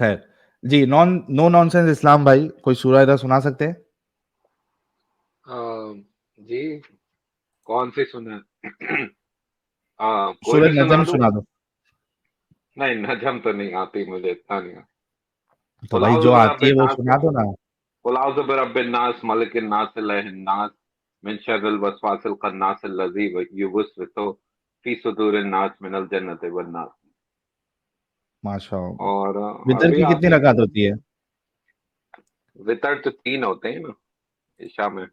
खैर जी, no nonsense इस्लाम भाई, कोई सूरह इधर सुना सकते हैं? जी, कौन सी सुने? हाँ, कोई सूरह भी सुना नजम दूं? सुना दो। नहीं, नजम तो नहीं आती मुझे, इतना नहीं आता। तो कुल भाई जो औज़ु आती है वो बिरब्बिन सुना नास, दो ना। कुल औज़ु बिरब्बिन नास, मलिकिन नास, इलाहिन नास, मिन शर्रिल वसवासिल खन्नास, अल्लज़ी युवस्विसु फी सुदूरिन नास, मिनल जन्नति वन नास। माशाअल्लाह। और वितर अभी की कितनी आती है। रकात होती है? वितर तो 3 होते हैं ना इशा में।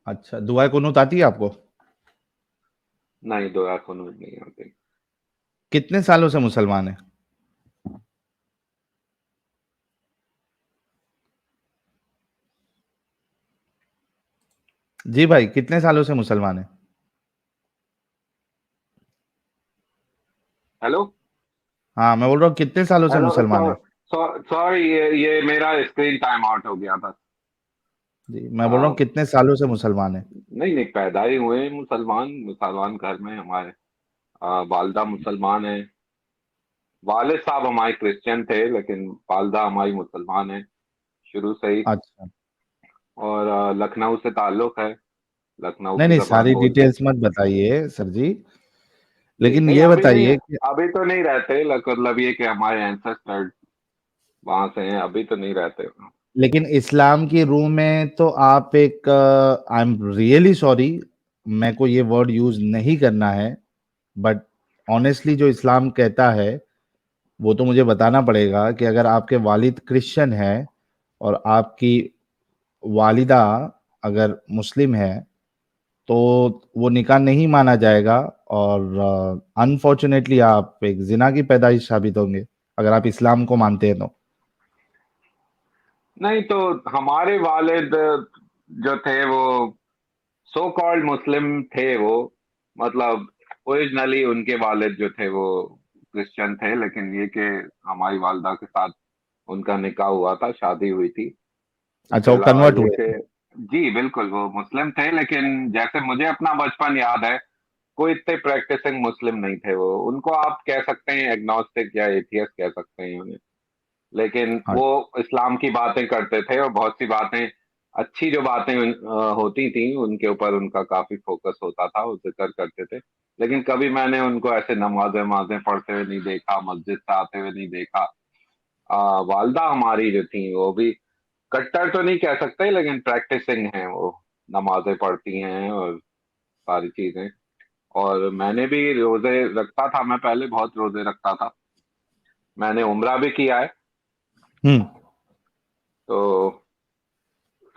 अच्छा, दुआ कुनूत आती है आपको? नहीं, दुआ कुनूत नहीं आती। कितने सालों से मुसलमान है? जी भाई, कितने सालों से मुसलमान है? हेलो? हाँ, मैं बोल रहा हूँ कितने सालों से हेलो, मुसलमान है? सॉरी, ये मेरा स्क्रीन टाइम आउट हो गया था। जी, मैं बोल रहा हूँ आ, कितने सालों से मुसलमान है? नहीं नहीं, पैदा ही हुए हैं मुसलमान, मुसलमान घर में हमारे। वालदा मुसलमान है। वालिद साहब हमारे क्रिश्चियन थे, लेकिन वालदा हमारी मुसलमान है शुरू से ही। अच्छा। और लखनऊ से ताल्लुक है, लखनऊ नहीं, की नहीं, जबान सारी बोलते हैं। डिटेल्स मत बताइए सर जी। जी लेकिन नहीं, ये अभी नहीं, बताइए कि अभी तो नहीं रहते, मतलब ये कि हमारे एंसेस्टर वहां से हैं, अभी तो नहीं रहते। लेकिन इस्लाम की रूह में तो आप एक आई एम रियली सॉरी, मेरे को ये वर्ड यूज नहीं करना है, बट ऑनेस्टली जो इस्लाम कहता है वो तो मुझे बताना पड़ेगा कि अगर आपके वालिद क्रिश्चियन है और आपकी वालिदा अगर मुस्लिम है तो वो निकाह नहीं माना जाएगा, और अनफॉर्चुनेटली आप एक जिना की पैदाइश साबित होंगे अगर आप इस्लाम को मानते हैं तो। नहीं तो हमारे वालिद जो थे वो सो कॉल्ड मुस्लिम थे वो, मतलब ओरिजिनली उनके वालिद जो थे वो क्रिश्चियन थे, लेकिन ये कि हमारी वालदा के साथ उनका निकाह हुआ था, शादी हुई थी। अच्छा, इसके वो अलावा कन्वर्ट ये हुए कि थे? जी बिल्कुल वो मुस्लिम थे, लेकिन जैसे मुझे अपना बचपन याद है, कोई इतने प्रैक्टिसिंग मुस्लिम नहीं थे वो। उनको आप कह सकते हैं एग्नोस्टिक या एथियस्ट कह सकते हैं उन्हें, लेकिन हाँ। वो इस्लाम की बातें करते थे, और बहुत सी बातें, अच्छी जो बातें होती थी उनके ऊपर उनका काफी फोकस होता था, वो जिक्र करते थे। लेकिन कभी मैंने उनको ऐसे नमाजें नमाजें पढ़ते हुए नहीं देखा, मस्जिद से आते हुए नहीं देखा। वालदा हमारी जो थी वो भी कट्टर तो नहीं कह सकते, लेकिन प्रैक्टिसिंग है वो, नमाजें पढ़ती हैं और सारी चीजें। और मैंने भी रोजे रखता था, मैं पहले बहुत रोजे रखता था, मैंने उम्रा भी किया है। हम्म।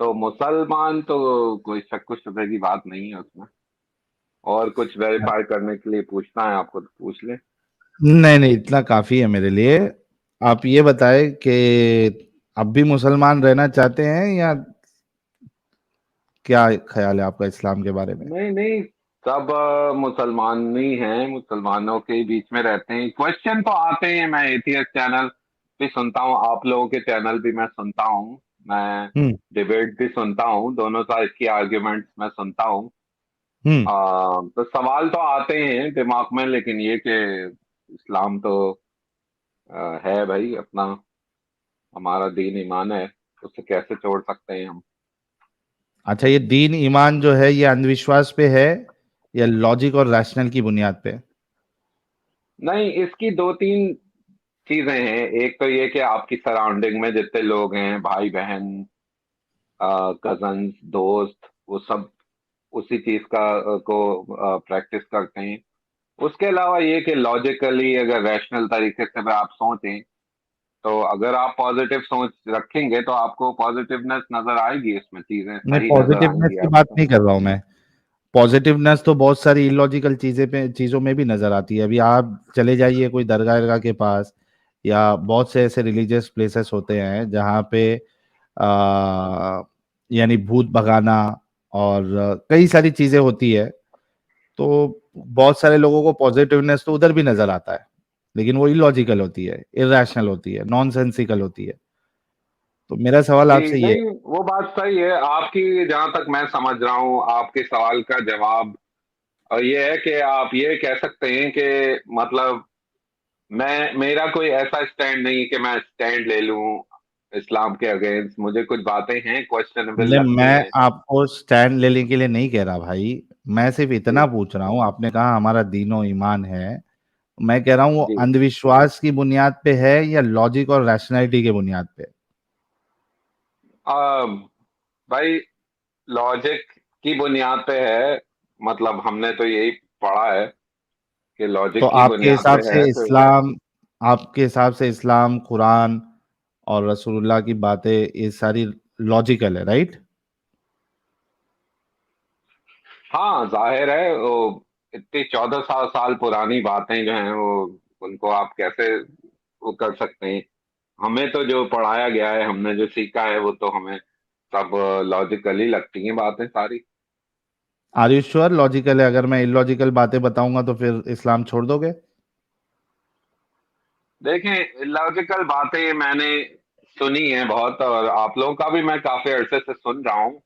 तो मुसलमान तो कोई शक शुबे की बात नहीं है उसमें। और कुछ वेरीफाई करने के लिए पूछना है आपको तो पूछ ले। नहीं, नहीं, इतना काफी है मेरे लिए। आप ये बताएं कि अब भी मुसलमान रहना चाहते हैं या क्या ख्याल है आपका इस्लाम के बारे में? नहीं नहीं, सब मुसलमान ही हैं, मुसलमानों के बीच में रहते हैं। क्वेश्चन तो आते हैं, मैं एथियस्ट चैनल भी सुनता हूँ, आप लोगों के चैनल भी मैं सुनता हूँ, मैं हम्म। डिबेट भी सुनता हूँ, दोनों साइड की आर्ग्यूमेंट्स मैं सुनता हूँ। हम्म। तो सवाल तो आते हैं दिमाग में, लेकिन ये कि इस्लाम तो है भाई अपना, हमारा दीन ईमान है, उससे कैसे छोड़ सकते हैं हम। अच्छा, ये दीन ईमान जो है ये अंधविश्वास पे है या लॉजिक और रैशनल की बुनियाद पे? नहीं, इसकी दो तीन चीजें हैं। एक तो ये कि आपकी सराउंडिंग में जितने लोग हैं, भाई बहन, कजन्स, दोस्त, वो सब उसी चीज का को प्रैक्टिस करते हैं। उसके अलावा ये कि लॉजिकली अगर रैशनल तरीके से अगर आप सोचें, तो अगर आप पॉजिटिव सोच रखेंगे तो आपको पॉजिटिवनेस नजर आएगी, इसमें चीजें मैं सही नजर पॉजिटिवनेस आएंगी की बात आपको। नहीं कर रहा हूं मैं। पॉजिटिवनेस तो बहुत सारी इलॉजिकल चीजों में भी नजर आती है। अभी आप चले जाइए कोई दरगाह वरगाह के पास, या बहुत से ऐसे रिलीजियस प्लेसेस होते हैं जहाँ पे आ, यानी भूत भगाना और कई सारी चीजें होती है। तो बहुत सारे लोगों को पॉजिटिवनेस तो उधर भी नजर आता है, लेकिन वो इलॉजिकल होती है, इरेशनल होती है, नॉनसेंसिकल होती है। तो मेरा सवाल जी आपसे ये नहीं, वो बात सही है आपकी, जहां तक मैं समझ रहा हूँ आपके सवाल का जवाब ये है कि आप ये कह सकते हैं कि मतलब मेरा कोई ऐसा स्टैंड नहीं है कि मैं स्टैंड ले लूं इस्लाम के अगेंस्ट। मुझे कुछ बातें हैं क्वेश्चनेबल मतलब लगती मैं हैं। आपको स्टैंड लेने के लिए नहीं कह रहा भाई, मैं सिर्फ जी। इतना पूछ रहा हूँ, आपने कहा हमारा दीनो ईमान है, मैं कह रहा हूँ वो जी। अंधविश्वास की बुनियाद पे है या लॉजिक और रैशनैलिटी के बुनियाद पे? आ, भाई, लॉजिक की बुनियाद पे है। मतलब हमने तो यही पढ़ा है कि तो लॉजिक की आपके बुनियाद हिसाब पे से है तो। इस्लाम, आपके हिसाब से इस्लाम, कुरान और रसूलुल्लाह की बातें ये सारी लॉजिकल है, राइट? हाँ, जाहिर है वो इतनी 1400 साल पुरानी बातें जो हैं वो, उनको आप कैसे वो कर सकते हैं। हमें तो जो पढ़ाया गया है, हमने जो सीखा है, वो तो हमें सब लॉजिकली लगती हैं बातें सारी। आर यू श्योर लॉजिकल है? अगर मैं इलॉजिकल बातें बताऊंगा तो फिर इस्लाम छोड़ दोगे? देखें, लॉजिकल बातें मैंने सुनी है बहुत, और आप लोगों का भी मैं काफी अरसे से सुन रहा हूँ,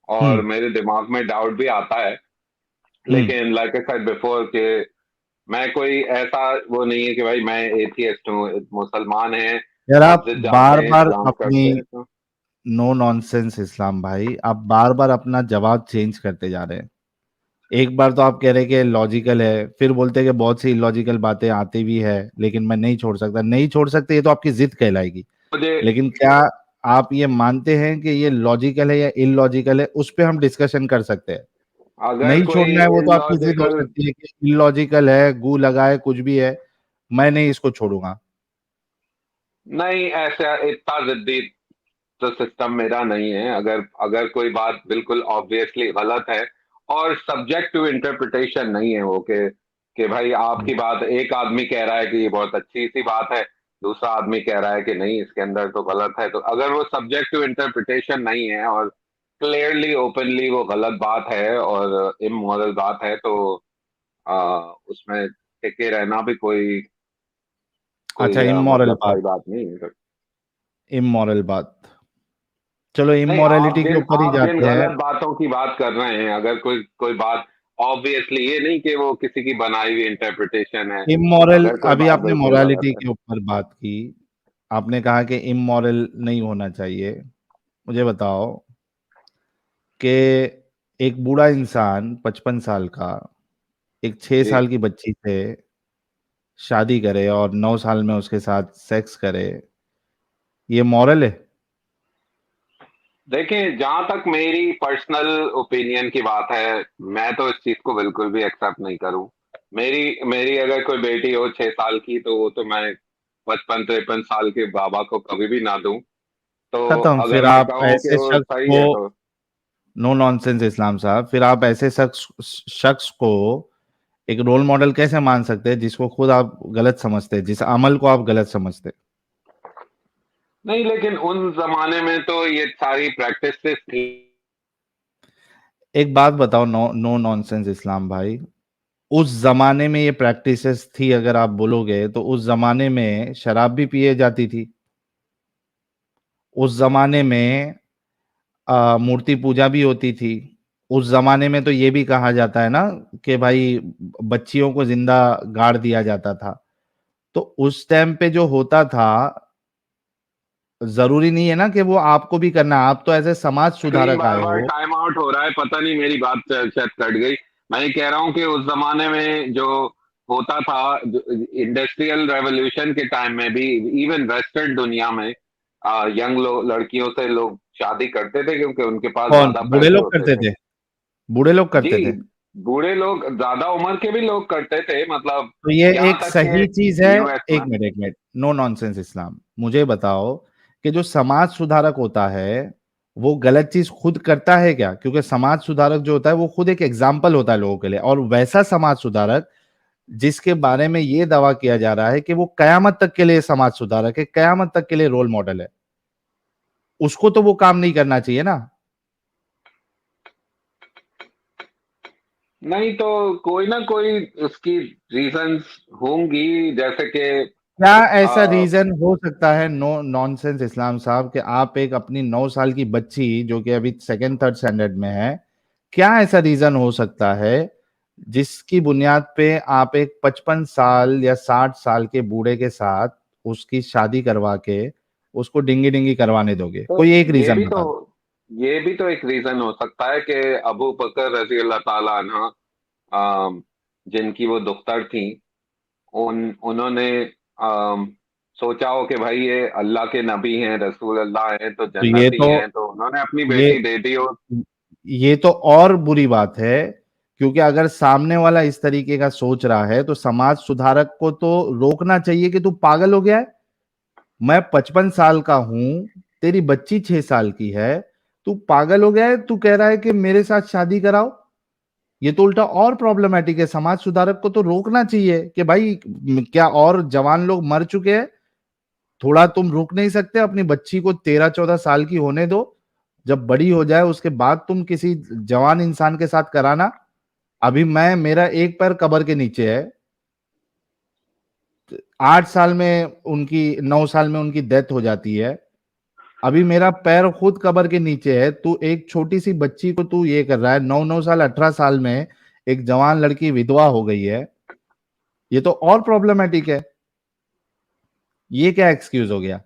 और हम्म। मेरे दिमाग में डाउट भी आता है। हम्म। लेकिन लाइक आई सेड बिफोर कि मैं कोई ऐसा वो नहीं है कि भाई मैं एथियस्ट हूँ। मुसलमान है, यार आप मस्जिद जाते बार हैं, बार इस्लाम अपनी, करते हैं तो। नो नॉनसेंस इस्लाम भाई, आप बार बार अपना जवाब चेंज करते जा रहे हैं। एक बार तो आप कह रहे हैं कि लॉजिकल है, फिर बोलते हैं कि बहुत सी इलॉजिकल बातें आती भी है लेकिन मैं नहीं छोड़ सकता। नहीं छोड़ सकते ये तो आपकी जिद कहलाएगी। मुझे, लेकिन क्या आप ये मानते हैं कि ये लॉजिकल है या इलॉजिकल है, उस पे हम डिस्कशन कर सकते हैं। अगर नहीं कोई छोड़ना है वो तो आपकी जिद हो इलॉजिकल, सकती है कि इलॉजिकल है, गू लगा है, कुछ भी है, मैं नहीं इसको छोड़ूंगा। नहीं ऐसा इतना जिद्दी तो सिस्टम मेरा नहीं है। अगर अगर कोई बात बिल्कुल ऑब्वियसली गलत है और सब्जेक्ट टू इंटरप्रिटेशन नहीं है वो, कि भाई आपकी बात, एक आदमी कह रहा है कि ये बहुत अच्छी सी बात है, दूसरा आदमी कह रहा है कि नहीं इसके अंदर तो गलत है, तो अगर वो सब्जेक्ट टू इंटरप्रिटेशन नहीं है और क्लियरली ओपनली वो गलत बात है और इमोरल बात है, तो उसमें टिके रहना भी कोई अच्छा, कोई इमोरल मतलब बात, सही बात नहीं है। इमोरल बात, चलो नहीं, इमोरलिटी के ऊपर ही आप जिन जाते हैं। गलत बातों की बात कर रहे हैं, अगर कोई कोई बात ऑब्वियसली, ये नहीं कि वो किसी की बनाई हुई इंटरप्रिटेशन है, इमोरल, अगर कोई अभी बात आपने बिल्कुल गलत मोरालिटी है। के ऊपर बात की, आपने कहा कि इमोरल नहीं होना चाहिए। मुझे बताओ कि एक बूढ़ा इंसान 55 साल का एक 6 साल जी। की बच्ची से शादी करे और 9 साल में उसके साथ सेक्स करे, ये मॉरल है? देखिए, जहां तक मेरी पर्सनल ओपिनियन की बात है, मैं तो इस चीज को बिल्कुल भी एक्सेप्ट नहीं करूं। मेरी मेरी अगर कोई बेटी हो 6 साल की, तो वो तो मैं 55-53 साल के बाबा को कभी भी ना दूं। तो खत्म। अगर फिर मैं आप कहूँ कि ऐसे वो शख्स सही को, है तो। नो नॉनसेंस इस्लाम साहब, फिर आप ऐसे शख्स को एक रोल मॉडल कैसे मान सकते हैं जिसको खुद आप गलत समझते हैं, जिस अमल को आप गलत समझते हैं? नहीं, लेकिन उन जमाने में तो ये सारी प्रैक्टिसेस थी। एक बात बताओ, नो नो नॉनसेंस इस्लाम भाई, उस जमाने में ये प्रैक्टिसेस थी अगर आप बोलोगे तो उस जमाने में शराब भी पिए जाती थी। उस जमाने में मूर्ति पूजा भी होती थी। उस जमाने में तो ये भी कहा जाता है ना कि भाई बच्चियों को जिंदा गाड़ दिया जाता था। तो उस टाइम पे जो होता था, जरूरी नहीं है ना कि वो आपको भी करना है। आप तो ऐसे समाज स्क्रीन सुधारक बार आए बार हो। टाइम आउट हो रहा है, पता नहीं मेरी बात शायद कट गई। मैं ये कह रहा हूँ कि उस जमाने में जो होता था, इंडस्ट्रियल रेवोल्यूशन के टाइम में भी, इवन वेस्टर्न दुनिया में यंग लड़कियों से लोग शादी करते थे क्योंकि उनके पास कौन? ज्यादा बूढ़े पैसे लोग होते करते थे। थे? बूढ़े लोग जी, करते थे? बूढ़े लोग, ज्यादा उम्र के भी लोग करते थे, मतलब तो ये यहाँ एक तक के सही चीज है? यूएस में। एक मिनट, एक मिनट, नो नॉनसेंस इस्लाम, मुझे बताओ कि जो समाज सुधारक होता है वो गलत चीज खुद करता है क्या? क्योंकि समाज सुधारक जो होता है वो खुद एक एग्जाम्पल होता है लोगों के लिए, और वैसा समाज सुधारक जिसके बारे में ये दावा किया जा रहा है कि वो कयामत तक के लिए समाज सुधारक है, कयामत तक के लिए रोल मॉडल है, उसको तो वो काम नहीं करना चाहिए ना? नहीं तो कोई ना कोई उसकी रीजंस होंगी, जैसे कि क्या ऐसा रीजन हो सकता है, नो नॉनसेंस इस्लाम साहब, कि आप एक अपनी 9 साल की बच्ची जो कि अभी सेकंड थर्ड स्टैंडर्ड में है, क्या ऐसा रीजन हो सकता है जिसकी बुनियाद पे आप एक 55 साल या 60 साल के बूढ़े के साथ उसकी शादी करवा के उसको डिंगी-डिंगी करवाने दोगे? तो कोई एक ये रीज़न भी तो बता दो। ये भी तो एक रीज़न हो सकता है कि अबू बकर रज़ी अल्लाह ताला अन्हा जिनकी वो दुख्तर थीं, उन्होंने अम, सोचा हो कि भाई ये अल्लाह के नबी हैं, रसूल अल्लाह हैं, तो तो ये जन्नती तो हैं, तो उन्होंने अपनी ये बेटी दे दी हो। ये तो और बुरी बात है, क्योंकि अगर सामने वाला इस तरीके का सोच रहा है तो समाज सुधारक को तो रोकना चाहिए कि तू पागल हो गया है। मैं 55 साल का हूं, तेरी बच्ची 6 साल की है, तू पागल हो गया है, तू कह रहा है कि मेरे साथ शादी कराओ। ये तो उल्टा और प्रॉब्लमैटिक है। समाज सुधारक को तो रोकना चाहिए कि भाई क्या और जवान लोग मर चुके हैं, थोड़ा तुम रुक नहीं सकते? अपनी बच्ची को 13-14 साल की होने दो, जब बड़ी हो जाए उसके बाद तुम किसी जवान इंसान के साथ कराना। अभी मैं मेरा एक पैर कब्र के नीचे है। 8 साल में उनकी 9 साल में उनकी डेथ हो जाती है। अभी मेरा पैर खुद कब्र के नीचे है। तू एक छोटी-सी बच्ची को तू ये कर रहा है। 9-9 साल 18 साल में एक जवान लड़की विधवा हो गई है। ये तो और प्रॉब्लमैटिक है। ये क्या एक्सक्यूज़ हो गया?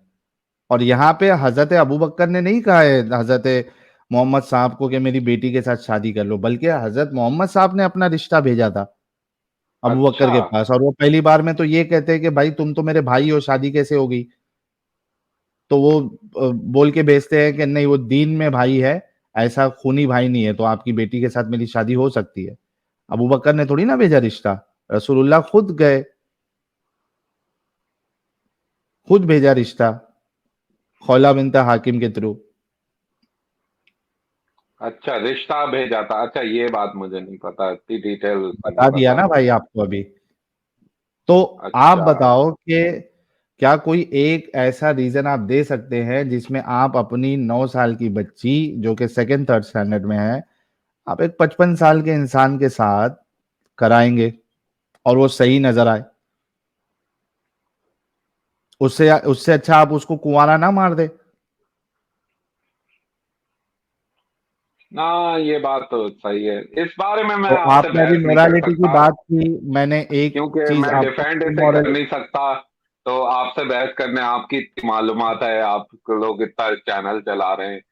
और यहाँ पे हज़रत अबू बकर ने नहीं कहा है हज़रत मोहम्मद साहब को कि मेरी बेटी के साथ शादी कर लो, बल्कि हज़रत मोहम्मद साहब ने अपना रिश्ता भेजा था अबू बकर अच्छा। के पास, और वो पहली बार में तो ये कहते हैं कि भाई तुम तो मेरे भाई हो, शादी कैसे हो गई? तो वो बोल के भेजते हैं कि नहीं वो दीन में भाई है, ऐसा खूनी भाई नहीं है, तो आपकी बेटी के साथ मेरी शादी हो सकती है। अबू बकर ने थोड़ी ना भेजा रिश्ता, रसूलुल्लाह खुद गए, खुद भेजा रिश्ता, खौला बिन्त हाकिम के थ्रू। अच्छा, रिश्ता भेजा था। अच्छा, ये बात मुझे नहीं पता, इतनी डिटेल उसकी नहीं बता दिया पता ना भाई मुझे। आपको अभी। तो आप अच्छा। बताओ कि क्या कोई एक ऐसा रीजन आप दे सकते हैं जिसमें आप अपनी 9 साल की बच्ची जो कि सेकंड थर्ड स्टैंडर्ड में है, आप एक 55 साल के इंसान के साथ कराएंगे और वो सही नजर आए? उससे उससे अच्छा आप उसको कुंवारा ना मार दे। ना, ये बात तो सही है। इस बारे में मैं तो आपसे आपने अभी बहस नहीं कर मोरालिटी की सकता, बात की, मैंने एक क्योंकि चीज मैं आपको डिफेंड इसे कर इमोरल। नहीं सकता। तो आपसे बहस करने, आपकी इतनी मालूमात है, आप लोग इतना चैनल चला रहे हैं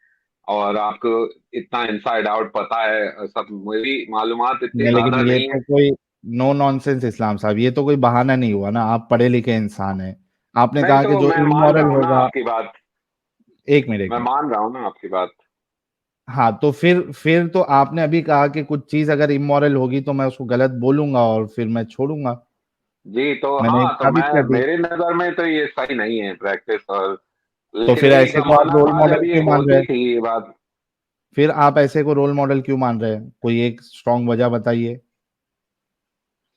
और आपको इतना इनसाइड आउट पता है सब, मेरी मालूमात इतनी नहीं, लेकिन ज्यादा ये नहीं है। तो कोई नो नॉनसेंस इस्लाम साहब, ये तो कोई बहाना नहीं हुआ ना, आप पढ़े लिखे इंसान हैं। आपने नहीं कहा कि तो जो मैं मान रहा इमोरल हूँ ना होगा। आपकी बात, एक मिनट एक मैं मिनट। मान रहा हूँ ना आपकी बात। हाँ, तो फिर तो आपने अभी कहा कि कुछ चीज अगर इमोरल होगी तो मैं उसको गलत बोलूंगा और फिर मैं छोड़ूंगा। जी, तो मैंने एक हाँ, तो साबित मैं, कर दी। मेरी नजर में तो ये सही नहीं है प्रैक्टिस। और तो लेकिन फिर एक ऐसे को आप जमाना रोल था मॉडल जब ये क्यों मान रहे होती हैं? थी ये बात। फिर आप ऐसे को रोल मॉडल क्यों मान रहे हैं? कोई एक स्ट्रांग वजह बताइए।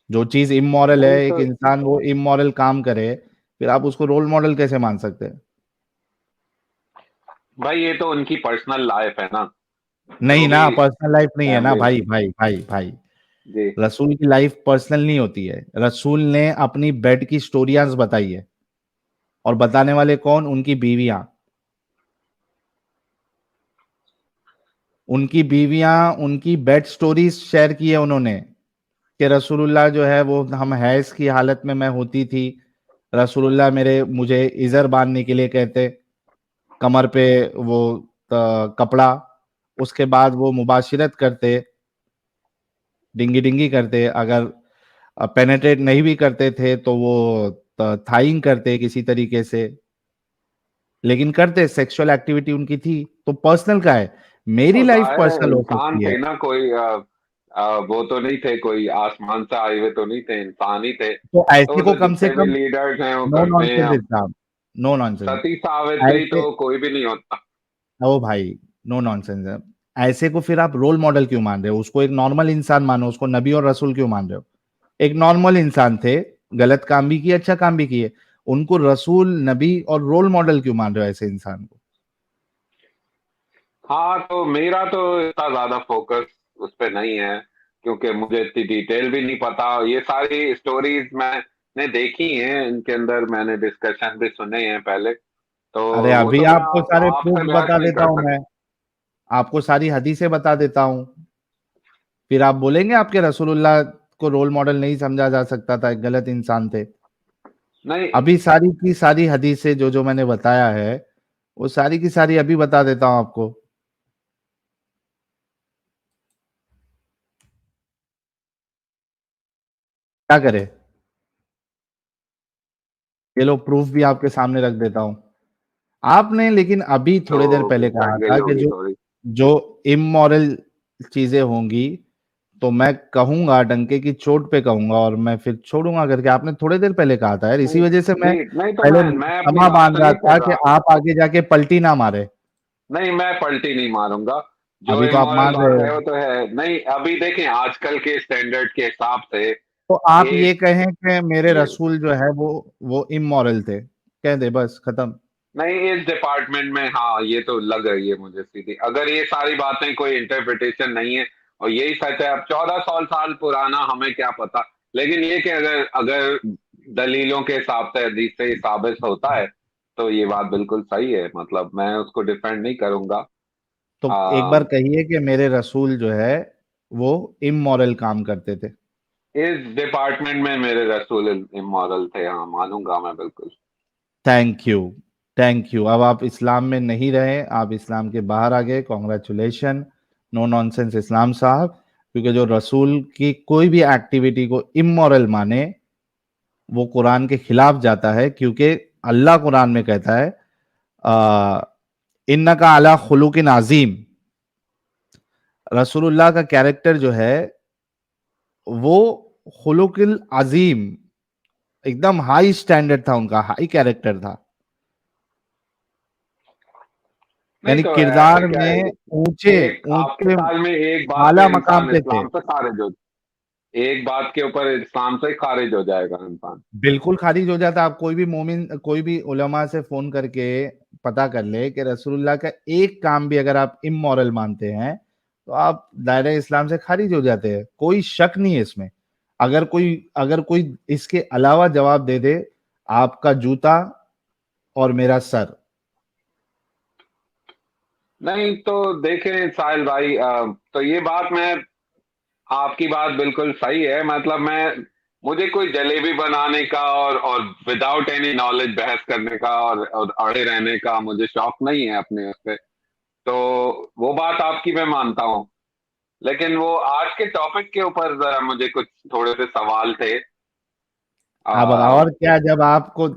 जो चीज इमोरल है, नहीं एक तो इंसान वो इमोरल काम करे, फिर आप उसको रोल मॉडल कैसे मान सकते हैं? भाई, ये तो उनकी पर्सनल लाइफ है ना, जो नहीं भी ना, पर्सनल लाइफ नहीं है ना फैमिली। भाई भाई भाई भाई। जी। रसूल की लाइफ पर्सनल नहीं होती है। रसूल ने अपनी बेड की स्टोरियाज बताई है, और बताने वाले कौन? उनकी बीवियां। उनकी बीवियां उनकी बेड स्टोरीज शेयर की है उन्होंने, कि रसूलुल्लाह जो है वो, हम हैज की हालत में मैं होती थी, रसूलुल्लाह मेरे मुझे इजर बांधने के लिए कहते, कमर पे वो कपड़ा, उसके बाद वो मुबाशिरत करते, डिंगी डिंगी करते, अगर पेनेट्रेट नहीं भी करते थे तो वो थाइंग करते किसी तरीके से, लेकिन करते, सेक्सुअल एक्टिविटी उनकी थी। तो पर्सनल का है, मेरी तो लाइफ जाहिर है पर्सनल हो इंसान सकती है। थे ना, कोई वो तो नहीं थे, कोई आसमान से आए हुए तो नहीं थे, इंसान ही थे। तो तो ऐसे को तो कम से जितने भी कम लीडर्स हैं वो नो करते हैं नॉनसेंस अब। इस्लाम, नो नॉनसेंस सती सावित्री ऐसे। तो कोई भी नहीं होता। ओ भाई, नो नॉनसेंस है। ऐसे को फिर आप रोल मॉडल क्यों मान रहे हो? उसको एक नॉर्मल इंसान मानो, उसको नबी और रसूल क्यों मान रहे हो? एक नॉर्मल इंसान थे, गलत काम भी किए, अच्छा काम भी किए, उनको रसूल, नबी और रोल मॉडल क्यों मान रहे हो ऐसे इंसान को? हाँ, तो मेरा तो इतना ज्यादा फोकस उस पे नहीं है, क्योंकि मुझे इतनी डिटेल भी नहीं पता। ये सारी स्टोरीज मैंने देखी हैं, इनके अंदर मैंने डिस्कशन भी सुने हैं पहले। तो अरे वो अभी तो मैं आपको सारे आपसे प्रूफ बहस बता नहीं देता कर हूं सकता। मैं, आपको सारी हदीसें बता देता हूं। फिर आप बोलेंगे आपके रसूलुल्लाह को रोल मॉडल नहीं समझा जा सकता था, एक गलत इंसान थे। नहीं अभी सारी की सारी हदीसें जो मैंने बताया है, वो सारी की सारी अभी बता देता हूं आपको। क्या करें? ये लो प्रूफ भी आपके सामने रख देता हूं। आपने लेकिन अभी तो थोड़ी देर पहले कट कहा गई था कि होगी जो थोड़ी। जो इमोरल चीजें होंगी तो मैं कहूंगा, डंके की चोट पे कहूंगा और मैं फिर छोड़ूंगा करके आपने थोड़ी देर पहले कहा था यार। इसी नहीं वजह से मैं नहीं नहीं, तो पहले मैं अपनी क्षमा बात मांग रहा नहीं था कर कि रहा। आप आगे जाके पलटी ना मारे। नहीं, मैं पलटी नहीं मारूंगा। जो अभी तो आप इमोरल मान रहे बात हो। है वो तो है नहीं। अभी देखें आजकल के स्टैंडर्ड के हिसाब से तो आप ये एक कहें कि मेरे ये रसूल जो है वो इमोरल थे, कह दे बस खत्म। नहीं, इस डिपार्टमेंट में हाँ ये तो लग रही है मुझे सीधी। अगर ये सारी बातें कोई इंटरप्रिटेशन नहीं है और यही सच है, अब 1400 साल पुराना हमें क्या पता। लेकिन ये कि अगर अगर दलीलों के हिसाब से हदीस से ये साबित होता है तो ये बात बिल्कुल सही है। मतलब मैं उसको डिफेंड नहीं करूंगा। तो एक आ, बार कहिए कि मेरे रसूल जो है वो इमोरल काम करते थे। इस डिपार्टमेंट में मेरे रसूल इमोरल थे, हाँ मानूंगा मैं बिल्कुल। Thank you, thank you. अब आप इस्लाम में नहीं रहे, आप इस्लाम के बाहर आ गए। कॉन्ग्रेचुलेशन, नो नॉनसेंस इस्लाम साहब। क्योंकि जो रसूल की कोई भी एक्टिविटी को इमोरल माने वो कुरान के खिलाफ जाता है। क्योंकि अल्लाह कुरान में कहता है इन्ना का अला खुलुकिन अजीम। रसूलुल्लाह का कैरेक्टर जो है वो खुलुकिल अजीम, एकदम हाई स्टैंडर्ड था, उनका हाई कैरेक्टर था। नहीं यानी तो ऐसे किरदार क्या है, में ऊंचे एक आपके ऊंचे साल में एक बात पे आला मकाम इंसान पे थे। इस्लाम से खारिज हो, एक बात के ऊपर इस्लाम से खारिज हो जाएगा इंसान। बिल्कुल खारिज हो जाता। आप कोई भी मोमिन, कोई भी उलमा से फोन करके पता कर ले कि रसूलुल्लाह का एक काम भी अगर आप इमोरल मानते हैं तो आप दायरे इस्लाम से खारिज हो जाते हैं। कोई शक नहीं है इसमें। अगर कोई इसके अलावा जवाब दे दे, आपका जूता और मेरा सर। नहीं तो देखें साहिल भाई, तो ये बात मैं, आपकी बात बिल्कुल सही है। मतलब मैं, मुझे कोई जलेबी बनाने का और विदाउट एनी नॉलेज बहस करने का और अड़े रहने का मुझे शौक नहीं है अपने उस पे। तो वो बात आपकी मैं मानता हूँ। लेकिन वो आज के टॉपिक के ऊपर जरा मुझे कुछ थोड़े से सवाल थे। अब और क्या, जब आपको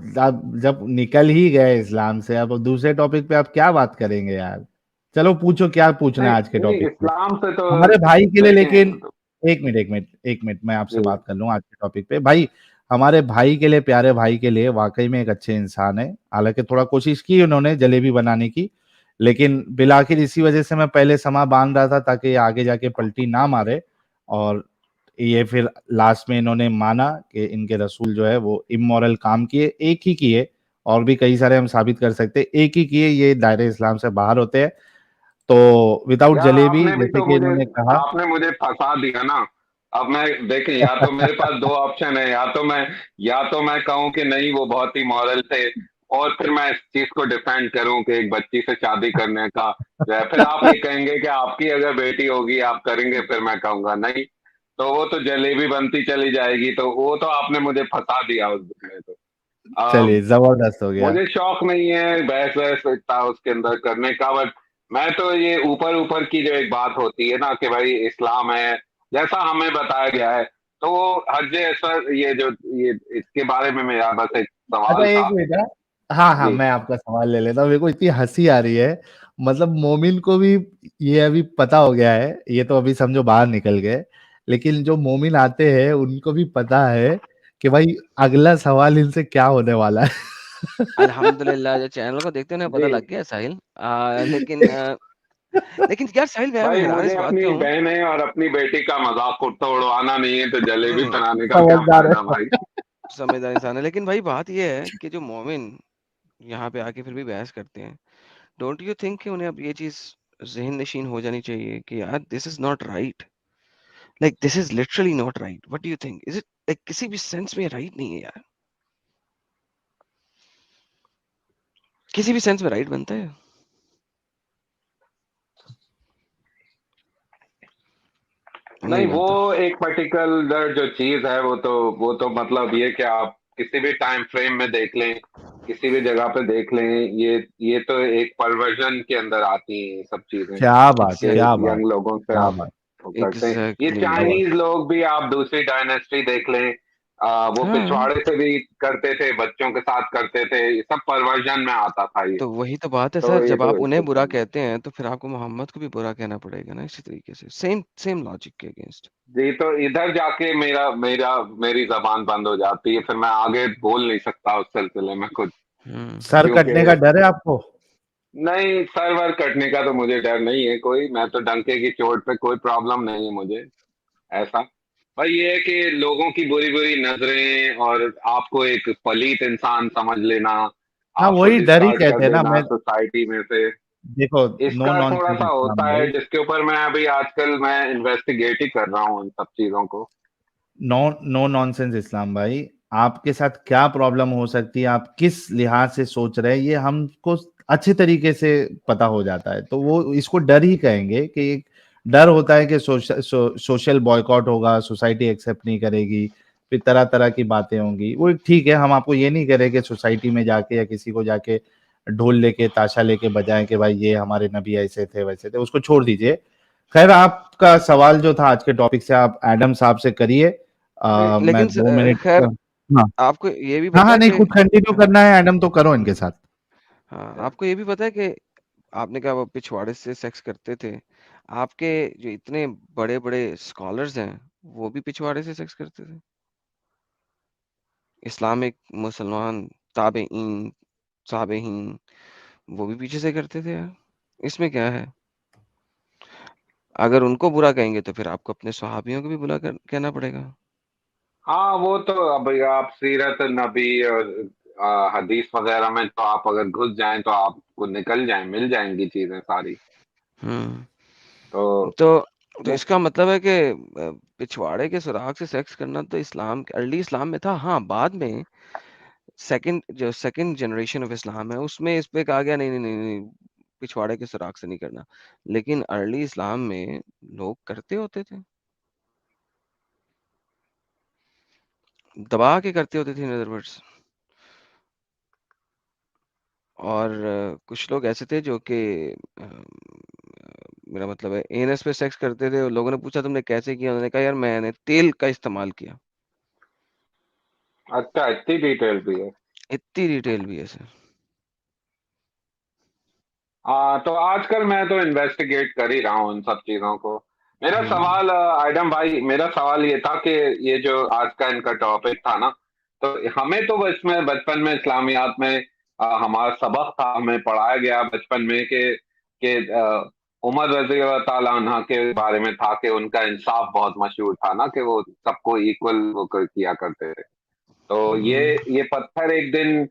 जब निकल ही गए इस्लाम से, अब दूसरे टॉपिक पे आप क्या बात करेंगे यार? चलो पूछो, क्या पूछना नहीं है आज के नहीं, टॉपिक पे। इस्लाम से तो हमारे भाई के लिए देखें लेकिन मतलब, एक मिनट, एक मिनट, एक मिनट, मैं आपसे जी बात कर लूं आज के टॉपिक पे भाई। हमारे भाई के लिए, प्यारे भाई के लिए वाकई में एक अच्छे इंसान है। हालांकि थोड़ा कोशिश की उन्होंने जलेबी बनाने की, लेकिन बिलाखिर इसी वजह से मैं पहले समा बांध रहा था ताकि ये आगे जाके पलटी ना मारे। और ये फिर लास्ट में इन्होंने माना कि इनके रसूल जो है वो इमोरल काम किए, एक ही किए। और भी कई सारे हम साबित कर सकते हैं, एक ही किए, ये दायरे इस्लाम से बाहर होते हैं। तो विदाउट यार जलेबी, आपने भी जैसे तो कि मुझे, इन्होंने कहा। आपने मुझे फंसा दिया ना। अब मैं देखें, या तो मेरे पास दो ऑप्शन है, या तो मैं कहूं कि नहीं वो बहुत ही मॉरल थे और फिर मैं इस चीज को डिफेंड करूं कि एक बच्ची से शादी करने का जो है, फिर आप ये कहेंगे कि आपकी अगर बेटी होगी आप करेंगे, फिर मैं कहूंगा नहीं। तो वो तो जलेबी बनती चली जाएगी। तो वो तो आपने मुझे फंसा दिया उस में तो। चलिए, जबरदस्त हो गया। मुझे शौक नहीं है बहस वहस इतना उसके अंदर करने का। बट मैं तो ये ऊपर ऊपर की जो एक बात होती है ना कि भाई इस्लाम है जैसा हमें बताया गया है, तो वो हज असर ये जो ये इसके बारे में मेरा बस एक अच्छा सवाल एक था। मिनट। हाँ हाँ, जी। मैं आपका सवाल ले लेता हूँ। मेरे को इतनी हंसी आ रही है। मतलब मोमिन को भी ये अभी पता हो गया है, ये तो अभी समझो बाहर निकल गए। लेकिन जो मोमिन आते हैं उनको भी पता है कि भाई अगला सवाल इनसे क्या होने वाला है। अल्हम्दुलिल्लाह, जो चैनल को देखते हैं उन्हें जी पता लग गया साहिल। लेकिन यार साहिल, मैं भाई, हैरान मुझे इस बात पे अपनी हूँ। बहनें और अपनी बेटी का मजाक तो उड़वाना नहीं है, तो जलेबी नहीं, बनाने का क्या समझदार है। फायदा भाई। समझदार इंसान है, लेकिन भाई बात ये है कि जो मोमिन यहाँ पे आके फिर भी बहस करते हैं, डोंट यू थिंक कि उन्हें अब ये चीज ज़हन नशीन हो जानी चाहिए कि यार this is not right. Like this is literally not right. What do you think? Is it like किसी भी सेंस में राइट नहीं है यार? किसी भी सेंस में राइट बनता है? नहीं, नहीं वो बनता। एक पर्टिकुलर जो चीज है वो तो मतलब ये कि आप किसी भी टाइम फ्रेम में देख लें, किसी भी जगह पे देख लें, ये तो एक परवर्जन के अंदर आती हैं ये सब चीजें, कि क्या एग्जैक्टली, बात, यंग लोगों से क्या आप बात, वो करते हैं। ये एग्जैक्टली। क्या बात। चाइनीज लोग भी, आप दूसरी डायनेस्टी देख लें, वो हाँ, पिछवाड़े से भी करते थे, बच्चों के साथ करते थे, ये सब परवर्जन में आता था ये। तो वही तो बात है तो सर, ये जब तो आप उन्हें बुरा सिस्टम है कहते हैं तो फिर आपको मोहम्मद को भी बुरा कहना पड़ेगा ना, इसी तरीके से, सेम सेम लॉजिक के अगेंस्ट। जी। तो इधर जाके मेरा मेरा मेरी जबान बंद हो जाती है, फिर मैं आगे बोल नहीं सकता उस सिलसिले में कुछ, सर क्योंकि कटने का डर है आपको? नहीं, सर्वर कटने का तो मुझे डर नहीं है कोई, मैं तो डंके की चोट पे, कोई प्रॉब्लम नहीं है मुझे ऐसा। पर ये है कि लोगों की बुरी बुरी नजरें और आपको एक पलीत इंसान समझ लेना, हाँ, आपको वही डर ही डिस्कार्ड कर कहते हैं ना। देना मैं, सोसाइटी में से, देखो, नो इसका थोड़ा नॉनसेंस सा इस्लाम होता है, भाई। जिसके ऊपर मैं अभी आजकल मैं इन्वेस्टिगेट ही कर रहा हूँ उन सब चीजों को। नो नो नॉनसेंस इस्लाम भाई। आपके साथ क्या प्रॉब्लम हो सकती है, आप किस लिहाज से सोच रहे हैं, ये हमको अच्छे तरीके से पता हो जाता है। तो वो इसको डर ही कहेंगे कि एक डर होता है कि सोशल बॉयकॉट होगा, सोसाइटी एक्सेप्ट नहीं करेगी, फिर तरह तरह की बातें होंगी। वो ठीक है, हम आपको ये नहीं कह रहे कि सोसाइटी में जाके या किसी को जाके ढोल लेके ताशा लेके बजाएं कि भाई ये हमारे नबी ऐसे थे वैसे थे, उसको छोड़ दीजिए। खैर, आपका सवाल जो था आज के टॉपिक से, आप एडम साहब से करिए। मैं लेकिन 2 मिनट। खैर, हाँ, आपको ये भी हाँ, पता हाँ, है नहीं, कि कुछ कंटिन्यू करना है एडम तो करो इनके साथ। हाँ, आपको ये भी पता है कि आपने कहा वो पिछवाड़े से सेक्स करते थे, आपके जो इतने बड़े बड़े स्कॉलर्स हैं वो भी पिछवाड़े से सेक्स करते थे। इस्लामिक मुसलमान ताबेईन साबेहीन वो भी पीछे से करते थे यार, इसमें क्या है? अगर उनको बुरा कहेंगे तो फिर आपको अपने सहाबियों को भी कहना पड़ेगा। हाँ, वो तो अब आप सीरत नबी और हदीस वगैरह में तो आप अगर घुस जाएं तो आपको निकल जाएं, मिल जाएंगी चीजें सारी। हम्म। तो तो तो वो- इसका मतलब है कि पिछवाड़े के सुराग से सेक्स करना तो इस्लाम, अर्ली इस्लाम में था। हाँ, बाद में सेकंड जनरेशन ऑफ इस्लाम है उसमें इस पे कहा गया नहीं नहीं नहीं नहीं, पिछवाड़े के सुराग से नहीं करना। लेकिन अर्ली इस्लाम में लोग करते होते थे, दबा के करते होते थे इन अदर वर्ड्स। और कुछ लोग ऐसे थे जो कि मेरा मतलब है एनएस पे सेक्स करते थे, और लोगों ने पूछा तुमने कैसे किया, उन्होंने कहा यार मैंने तेल का इस्तेमाल किया। अच्छा, इतनी डिटेल भी है। इतनी डिटेल भी है सर। तो आजकल मैं तो इन्वेस्टिगेट कर ही रहा हूँ उन सब चीजों को। मेरा हम्म। सवाल आइडम भाई, मेरा सवाल ये था कि ये जो आज का इनका टॉपिक था ना, तो हमें तो इसमें बचपन में इस्लामियात में हमारा सबक था, हमें पढ़ाया गया बचपन में कि उमर रजी अल्लाह ताला अन्हा के बारे में था कि उनका इंसाफ बहुत मशहूर था ना, कि वो सबको इक्वल वो किया करते थे। तो हम्म। ये पत्थर एक दिन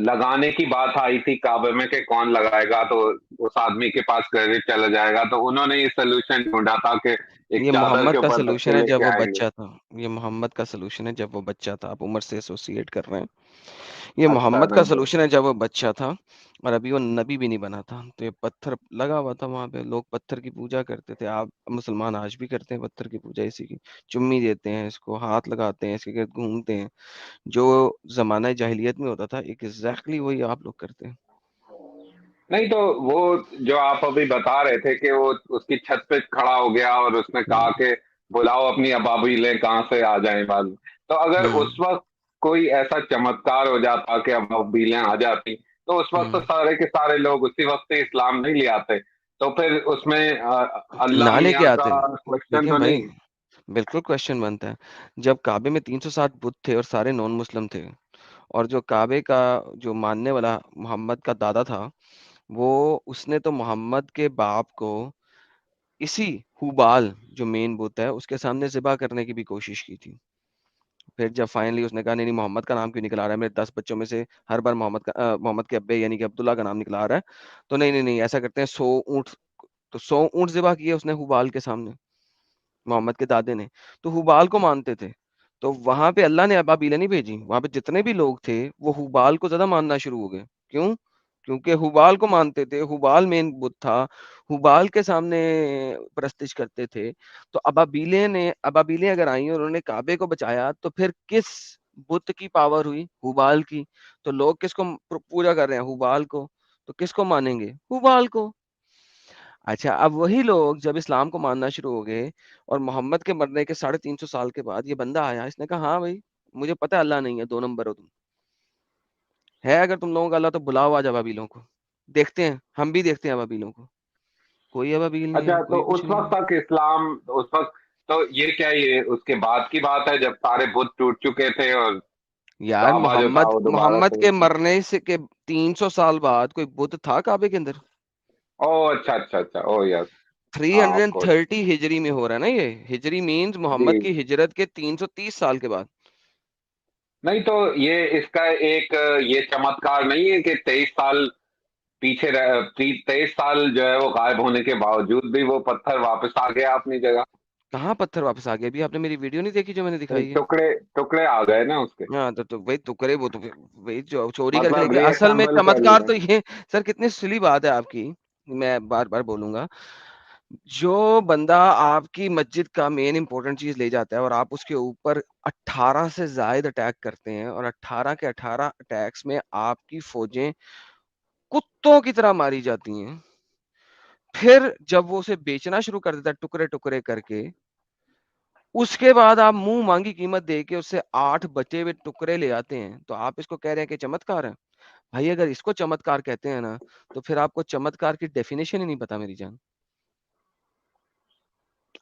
लगाने की बात आई थी काबे में कि कौन लगाएगा तो उस आदमी के पास क्रेडिट चला जाएगा, तो उन्होंने ये सोल्यूशन ढूंढा था कि एक ये चादर मोहम्मद के का ऊपर रख सलूशन के है जब लेके वो आएंगे। बच्चा था। ये मोहम्मद का सलूशन है जब वो बच्चा था, आप उम्र से एसोसिएट कर रहे हैं। ये अच्छा, मोहम्मद का नहीं तो सलूशन है जब वो बच्चा था, और अभी वो नबी भी नहीं बना था। तो ये पत्थर लगा हुआ था वहां पे, लोग पत्थर की पूजा करते थे। आप मुसलमान आज भी करते हैं पत्थर की पूजा, इसी की चुम्मी देते हैं, इसको हाथ लगाते हैं, इसके गिर्द घूमते हैं। जो जमाना जाहिलियत में होता था एग्जैक्टली वही आप लोग करते हैं। नहीं तो वो जो आप अभी बता रहे थे कि वो उसकी छत पे खड़ा हो गया और उसने कहा हम्म। कि बुलाओ अपनी अबाबीलें कहाँ से आ जाएं बाद में। तो अगर उस हम्म। वक्त कोई ऐसा चमत्कार हो जाता कि अबाबीलें आ जाती, तो उस वक्त तो हम्म। सारे के सारे लोग उसी वक्त ही इस्लाम नहीं ले आते। तो फिर उसमें अल्लाह ना लेके मियाँ का आते, क्वेश्चन देखें तो भाई, नहीं। बिल्कुल क्वेश्चन बनता है। जब काबे में 307 बुत थे और सारे नॉन मुस्लिम थे, और जो काबे का जो मानने वाला मोहम्मद का दादा था, वो उसने तो मोहम्मद के बाप को इसी हुबाल जो मेन बुत है उसके सामने ज़िबा करने की भी कोशिश की थी। फिर जब फाइनली उसने कहा नहीं नहीं, मोहम्मद का नाम क्यों निकला आ रहा है, मेरे 10 बच्चों में से हर बार मोहम्मद के अब्बे यानी कि अब्दुल्ला का नाम निकला आ रहा है। तो नहीं नहीं नहीं, ऐसा करते हैं 100 ऊँट। तो 100 ऊँट ज़िबा किए उसने हुबाल के सामने, मोहम्मद के दादे ने। तो हुबाल को मानते थे। तो वहां पे अल्लाह ने अबाबीलें नहीं भेजी, वहां पे जितने भी लोग थे वो हुबाल को ज्यादा मानना शुरू हो गए। क्यों? क्योंकि हुबाल को मानते थे, हुबाल मेन बुत था, हुबाल के सामने प्रस्तिश करते थे। तो अबाबीलें अगर आई और उन्होंने काबे को बचाया, तो फिर किस बुत की पावर हुई? हुबाल की। तो लोग किसको पूजा कर रहे हैं? हुबाल को। तो किसको मानेंगे? हुबाल को। अच्छा, अब वही लोग जब इस्लाम को मानना शुरू हो गए और मोहम्मद के मरने के 350 साल के बाद ये बंदा आया, इसने कहा हाँ भाई, मुझे पता है अल्लाह नहीं है, 2 नंबर हो तुम। है अगर तुम लोगों का अल्लाह तो बुलाओ आज अबाबीलों को, देखते हैं, हम भी देखते हैं अबाबीलों को। कोई अबाबील नहीं अच्छा, है, तो कोई कुछ उस नहीं वक्त है। तक इस्लाम, उस वक्त तो ये क्या, ये उसके बाद की बात है जब सारे बुत टूट चुके थे और यार काबा जो था मोहम्मद वो दोबारा मोहम्मद से? के मरने से के 300 साल बाद कोई बुत था काबे के अंदर? ओह, अच्छा अच्छा अच्छा, ओह यस। हाँ, ऑफ कोर्स। 330 हिजरी में हो रहा है ना ये। हिजरी मीन्स जी। मोहम्मद की हिजरत के 330 साल के बाद। नहीं तो ये इसका एक ये चमत्कार नहीं है कि 23 साल पीछे 23 साल जो है वो गायब होने के बावजूद भी वो पत्थर वापस आ गया अपनी जगह। कहाँ पत्थर वापस आ गया? अभी आपने मेरी वीडियो नहीं देखी जो मैंने दिखाई है? टुकड़े टुकड़े आ गए ना उसके। हाँ, तो वही टुकड़े, वो तो फिर वही जो चोरी करके मतलब लेके, असल में रीअसेंबल कर चमत्कार लिया। तो ये, सर कितनी सिली बात है आपकी, मैं बार बार बोलूंगा। जो बंदा आपकी मस्जिद का मेन इंपॉर्टेंट चीज ले जाता है और आप उसके ऊपर 18 से जायद अटैक करते हैं, और 18 के 18 अटैक्स में आपकी फौजें कुत्तों की तरह मारी जाती हैं, फिर जब वो उसे बेचना शुरू कर देता है टुकड़े टुकड़े करके, उसके बाद आप मुंह मांगी कीमत दे के उससे 8 बचे हुए टुकड़े ले आते हैं, तो आप इसको कह रहे हैं कि चमत्कार है? भाई अगर इसको चमत्कार कहते हैं ना, तो फिर आपको चमत्कार की डेफिनेशन ही नहीं पता मेरी जान।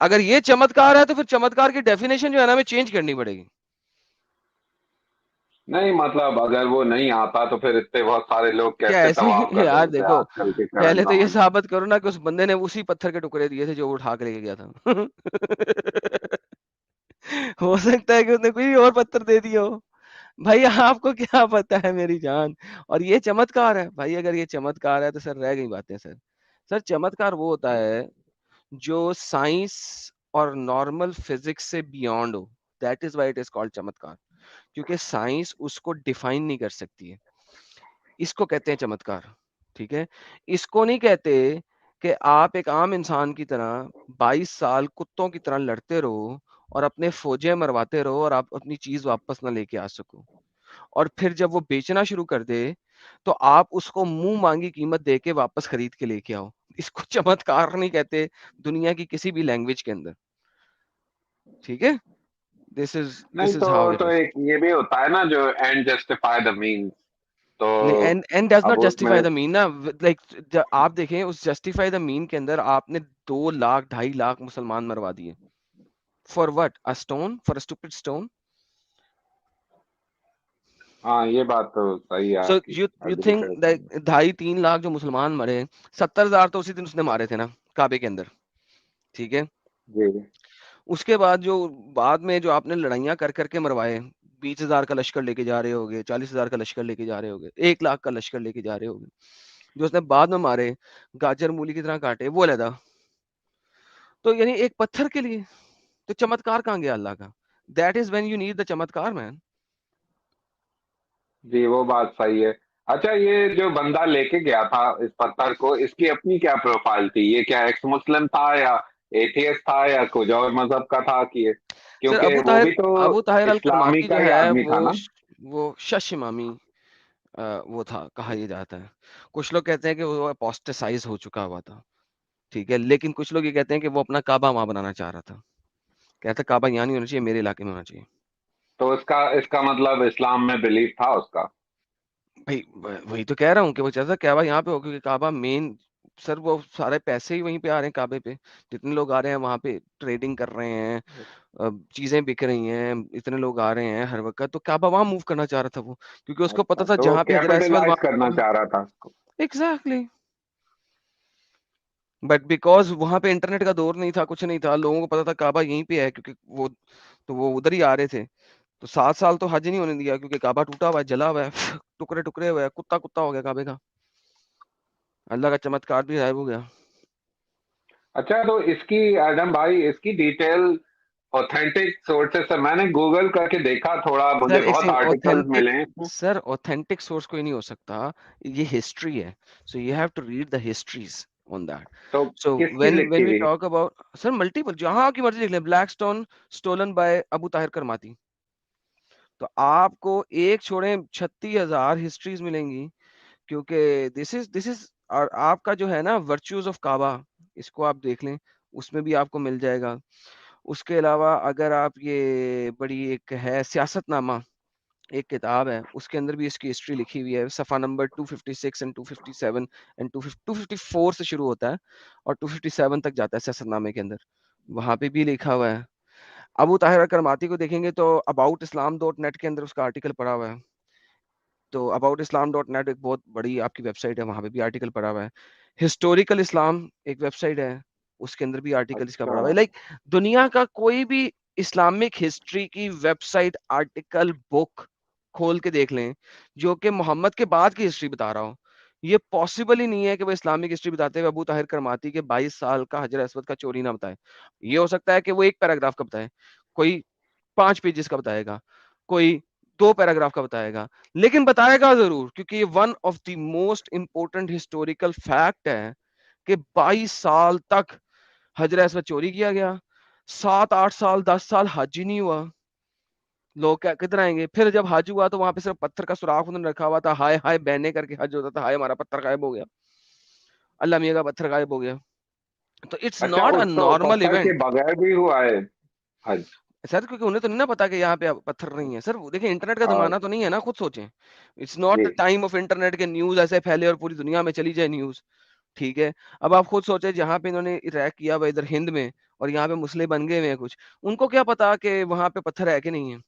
अगर ये चमत्कार है तो फिर चमत्कार की डेफिनेशन जो है ना, हमें चेंज करनी पड़ेगी। नहीं मतलब अगर वो नहीं आता तो फिर इतने बहुत सारे लोग क्या कैसे ऐसे तवाफ कर यार रहे थे देखो, आजकल के करंट पहले तो ये जमाने में? साबित करो ना कि उस बंदे ने उसी पत्थर के टुकड़े दिए थे जो वो उठा के लेके गया था। हो सकता है कि उसने कोई और पत्थर दे दिया हो। भाई आपको क्या पता है मेरी जान? और ये चमत्कार है भाई? अगर ये चमत्कार है तो सर रह गई बातें सर। सर चमत्कार वो होता है जो साइंस और नॉर्मल फिजिक्स से बियॉन्ड हो, that is why it is called चमत्कार। क्योंकि साइंस उसको डिफाइन नहीं कर सकती है, इसको कहते हैं चमत्कार। ठीक है, इसको नहीं कहते कि आप एक आम इंसान की तरह 22 साल कुत्तों की तरह लड़ते रहो और अपने फौजें मरवाते रहो और आप अपनी चीज वापस ना लेके आ सको, और फिर जब वो बेचना शुरू कर दे तो आप उसको मुंह मांगी कीमत दे के वापस खरीद के लेके आओ। इसको चमत्कार नहीं कहते दुनिया की किसी भी लैंग्वेज के अंदर। ठीक है, दिस इज नहीं दिस इज हाउ इट तो इज। एक ये भी होता है ना जो एंड जस्टिफाई द मीन्स। तो नहीं, एंड डज नॉट अब जस्टिफाई उसमें द मीन ना। लाइक आप देखें उस जस्टिफाई द मीन के अंदर आपने 2 लाख 2.5 लाख मुसलमान मरवा दिए। For what? A stone? For a stupid stone? हाँ, ये बात तो सही है सो आपकी। यू अग्री थिंक करता हूँ। दैट 2.5-3 लाख जो मुसलमान मरे, 70,000 तो उसी दिन उसने मारे थे ना काबे के अंदर। ठीक है, जी। उसके बाद जो बाद में जो आपने लड़ाइयां कर करके मरवाए, 20,000 का लश्कर लेके जा रहे होगे, 40,000 का लश्कर लेके जा रहे होगे, 1 लाख का लश्कर लेके जा रहे होगे, जो उसने बाद में मारे, गाजर मूली की तरह काटे, वो अलहदा। तो यानी एक पत्थर के लिए तो चमत्कार कहाँ गया अल्लाह का? That is when you need the चमत्कार मैन। जी, वो बात सही है। अच्छा, ये जो बंदा लेके गया था इस पत्थर को, इसकी अपनी क्या प्रोफाइल थी? ये क्या एक्स मुस्लिम था या एथियस्ट था या कुछ और मजहब का था कि सर क्योंकि वो भी तो अबू ताहिर अल इस्लामी करमाती का जो ही है आदमी था ना? वो शश इमामी वो था, कहा यह जाता है। कुछ लोग कहते हैं कि वो अपोस्टेसाइज हो चुका हुआ था। ठीक है, लेकिन कुछ लोग ये कहते हैं कि वो अपना काबा वहां बनाना चाह रहा था। कहता काबा यहाँ नहीं होना चाहिए, मेरे इलाके में होना चाहिए। तो इसका इसका मतलब इस्लाम में बिलीफ था उसका? भाई वही तो कह रहा हूँ कि वो चाहता काबा यहाँ पे हो, क्योंकि काबा मेन, सर वो सारे पैसे ही वहीं पे आ रहे हैं काबे पे। जितने लोग आ रहे हैं वहां पे ट्रेडिंग कर रहे हैं, चीजें बिक रही हैं, इतने लोग आ रहे हैं हर वक्त, तो काबा वहां मूव करना चाह रहा था वो, क्योंकि उसको पता अच्छा, था तो वो जहां पे हजर असवद कैपिटलाइज करना वहां। चाह रहा था उसको। एग्जैक्टली। बट बिकॉज वहां पे इंटरनेट का दौर नहीं था, कुछ नहीं था, लोगों को पता था काबा यहीं पे है, क्योंकि वो तो वो उधर ही आ रहे थे। तो 7 साल तो हज ही नहीं होने दिया, क्योंकि काबा टूटा हुआ है, जला हुआ है, टुकड़े टुकड़े हुए हैं, कुत्ता कुत्ता हो गया काबे का। अल्लाह का चमत्कार भी गायब हो गया। अच्छा, तो इसकी आदम भाई इसकी डिटेल ऑथेंटिक सोर्सेस से मैंने गूगल करके देखा थोड़ा, मुझे सर बहुत इसे आर्टिकल्स ऑथेंटिक, मिले हैं इसमें। सर ऑथेंटिक सोर्स कोई नहीं हो सकता, ये हिस्ट्री है, so you have to read the histories on that. तो सो किसकी व्हेन लिखी वी हुई? टॉक अबाउट, सर मल्टीपल, जहां की मर्जी लिख लें, blackstone stolen by Abu Tahir Karmati, तो आपको एक छोड़े 36,000 हिस्ट्रीज मिलेंगी, क्योंकि दिस इज और आपका जो है ना वर्च्यूज ऑफ काबा, इसको आप देख लें, उसमें भी आपको मिल जाएगा। उसके अलावा अगर आप ये बड़ी एक है सियासतनामा, एक किताब है, उसके अंदर भी इसकी हिस्ट्री लिखी हुई है, सफ़ा नंबर 256 एंड 257 एंड 254 से शुरू होता है और 257 तक जाता है सियासतनामे के अंदर, वहां पे भी लिखा हुआ है। अबू ताहिर करमाती को देखेंगे तो अबाउट इस्लाम डॉट नेट के अंदर उसका आर्टिकल पड़ा हुआ है, तो अबाउट इस्लाम डॉट नेट एक बहुत बड़ी आपकी वेबसाइट है, वहां पे भी आर्टिकल पड़ा हुआ है। हिस्टोरिकल इस्लाम एक वेबसाइट है, उसके अंदर भी आर्टिकल इसका अच्छा। पड़ा हुआ है। लाइक दुनिया का कोई भी इस्लामिक हिस्ट्री की वेबसाइट, आर्टिकल, बुक खोल के देख लें जो कि मोहम्मद के बाद की हिस्ट्री बता रहा हो, ये पॉसिबल ही नहीं है कि वो इस्लामिक हिस्ट्री बताते हुए अबू ताहिर करमाती के 22 साल का हजर अस्वद का चोरी ना बताए। ये हो सकता है कि वो एक पैराग्राफ का बताए, कोई 5 पेजेस का बताएगा, कोई 2 पैराग्राफ का बताएगा, लेकिन बताएगा जरूर, क्योंकि ये one of the most important historical fact है कि 22 साल तक हजर अस्वद चोरी किया गया, 7-8 साल 10 साल हज ही नहीं हुआ। लोग क्या किधर आएंगे? फिर जब हज हुआ तो वहां पे सिर्फ पत्थर का सुराख उन्होंने रखा हुआ था, हाय हाय बहने करके हज होता था, हाय हमारा पत्थर गायब हो गया, अल्लाह मियाँ का पत्थर गायब हो गया। तो इट्स अच्छा, नॉट अ उस तो नॉर्मल पत्थर के इवेंट बगैर भी हुआ है हज? सर, क्योंकि उन्हें तो नहीं ना पता कि यहाँ पे अब पत्थर नहीं है। सर वो देखिए, इंटरनेट का आ, जमाना तो नहीं है ना, खुद सोचें। इट्स नॉट जी। द टाइम ऑफ इंटरनेट के न्यूज ऐसे फैले और पूरी दुनिया में चली जाए न्यूज, ठीक है। अब आप खुद सोचे, जहाँ पे इन्होंने रैक किया हुआ इधर हिंद में और यहाँ पे मुस्लिम बन गए हुए हैं कुछ, उनको क्या पता कि वहां पे पत्थर है कि नहीं है।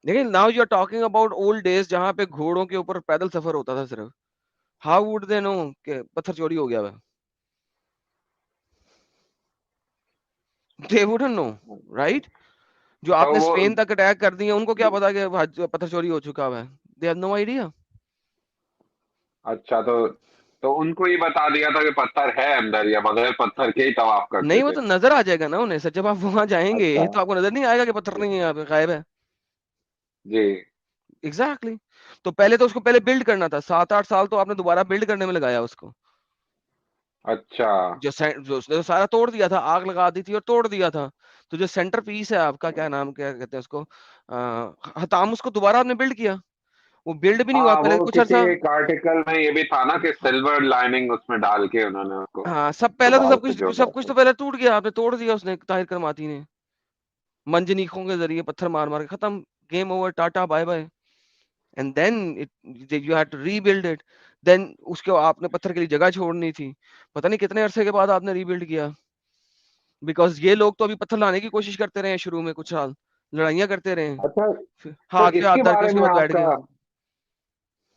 लेकिन now you are talking about old days जहाँ पे घोड़ों के ऊपर पैदल सफर होता था सिर्फ, हाउ वुड दे नो कि पत्थर चोरी हो गया है? They wouldn't know, right? जो तो आपने वो, स्पेन तक अटैक कर दिए, उनको क्या पता कि पत्थर चोरी हो चुका हुआ है? They have no idea. अच्छा, तो उनको ये बता दिया था कि पत्थर है अंदर, या बगैर पत्थर के ही तवाफ करते नहीं, वो थे? तो नजर आ जाएगा ना उन्हें सर, जब आप वहां जाएंगे अच्छा। तो आपको नजर नहीं आएगा कि पत्थर नहीं है, यहाँ पे गायब है। जी। Exactly exactly। तो पहले तो उसको पहले बिल्ड करना था, 7-8 साल तो आपने दोबारा बिल्ड करने में लगाया उसको। अच्छा। जो उसने तो सारा तोड़ दिया था, आग लगा दी थी और तोड़ दिया था। तो जो सेंटर पीस है आपका, क्या नाम क्या कहते हैं उसको, हताम, उसको दोबारा आपने बिल्ड किया, वो बिल्ड भी नहीं हुआ हाँ, पहले वो कुछ किसी अरसा। एक आर्टिकल में ये भी था ना कि सिल्वर लाइनिंग उसमें डाल के उन्होंने उसको हाँ, सब पहले तो दोबारा से जोड़ा सब कुछ था। तो पहले टूट गया, आपने तोड़ दिया, उसने ताहिर करमाती ने मंजनीकों के जरिए पत्थर मार मार के खत्म, game over, tata bye bye. And then it you had to rebuild it. Then उसके आपने पत्थर के लिए जगह छोड़नी थी, पता नहीं कितने अरसे के बाद आपने रीबिल्ड किया, बिकॉज ये लोग तो अभी पत्थर लाने की कोशिश करते रहे शुरू में कुछ साल, लड़ाइयां करते रहे, अच्छा, तो हाथ पे हाथ इसके धर के बारे उसके में बाद बैठ आपका, गए।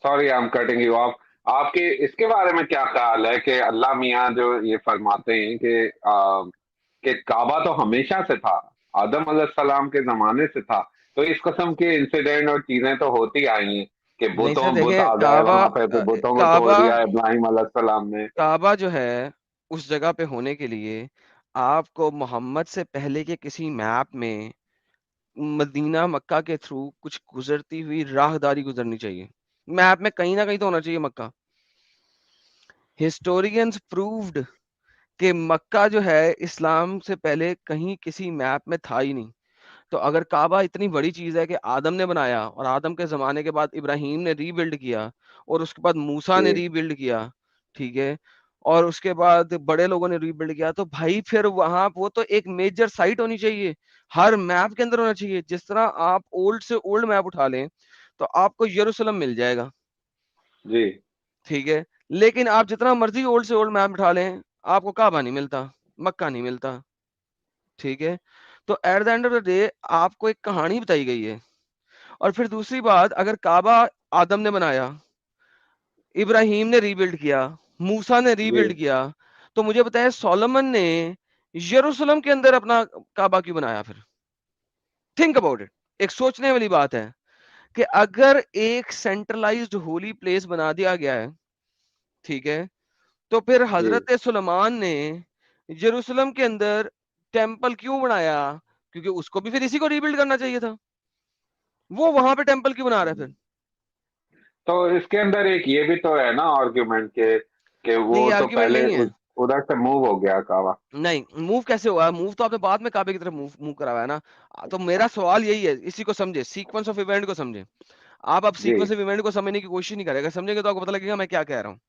Sorry I am cutting you of, आपके इसके बारे में क्या ख्याल है कि अल्लाह मियाँ जो ये फरमाते हैं कि काबा तो हमेशा से था, आदम अलैहिस्सलाम के जमाने से था, तो इस किस्म के इंसिडेंट और चीजें तो होती आई हैं कि नहीं सर, बुत देखें आ गए काबा, वहां पे, तो बुतों को तोड़ काबा दिया इब्राहिम अलैहिस्सलाम ने। काबा जो है उस जगह पे होने के लिए आपको मोहम्मद से पहले के किसी मैप में मदीना मक्का के थ्रू कुछ गुजरती हुई राहदारी गुजरनी चाहिए, मैप में कहीं ना कहीं तो होना चाहिए मक्का। हिस्टोरियंस प्रूव्ड कि मक्का जो है इस्लाम से पहले कहीं किसी मैप में था ही नहीं। तो अगर काबा इतनी बड़ी चीज है कि आदम ने बनाया और आदम के जमाने के बाद इब्राहिम ने रीबिल्ड किया और उसके बाद मूसा ने जी। रीबिल्ड किया, ठीक है, और उसके बाद बड़े लोगों ने रीबिल्ड किया, तो भाई फिर वहां वो तो एक मेजर साइट होनी चाहिए, हर मैप के अंदर होना चाहिए। जिस तरह आप ओल्ड से ओल्ड मैप उठा लें तो आपको यरूशलेम मिल जाएगा, जी। ठीक है, लेकिन आप जितना मर्जी ओल्ड से ओल्ड मैप उठा लें आपको काबा नहीं मिलता, मक्का नहीं मिलता, ठीक है। तो at the end of the day आपको एक कहानी बताई गई है। और फिर दूसरी बात, अगर काबा आदम ने बनाया, इब्राहिम ने रीबिल्ड किया, मूसा ने जी। रीबिल्ड किया, तो मुझे बताया सोलोमन ने यरूशलेम के अंदर अपना काबा क्यों बनाया फिर? थिंक अबाउट इट, एक सोचने वाली बात है कि अगर एक सेंट्रलाइज्ड होली प्लेस बना दिया गया है, ठीक है, तो फिर जी। हजरत सुलेमान ने यरूशलेम के अंदर टेम्पल क्यों बनाया? क्योंकि उसको भी फिर इसी को रीबिल्ड करना चाहिए था, वो वहां पे टेंपल क्यों बना रहा है फिर? तो इसके अंदर एक ये भी तो है ना आर्ग्यूमेंट के नहीं, वो ये तो आर्ग्यूमेंट पहले नहीं है। उधर से मूव हो गया काबा। नहीं, मूव कैसे हुआ? मूव तो आपने बाद में काबे की तरफ मूव मूव कराया ना। तो मेरा सवाल यही है, इसी को समझे, सीक्वेंस ऑफ इवेंट को समझे। आप अब जी सीक्वेंस ऑफ इवेंट को समझने की कोशिश नहीं करेगा, समझेंगे तो आपको पता लगेगा मैं क्या कह रहा हूँ।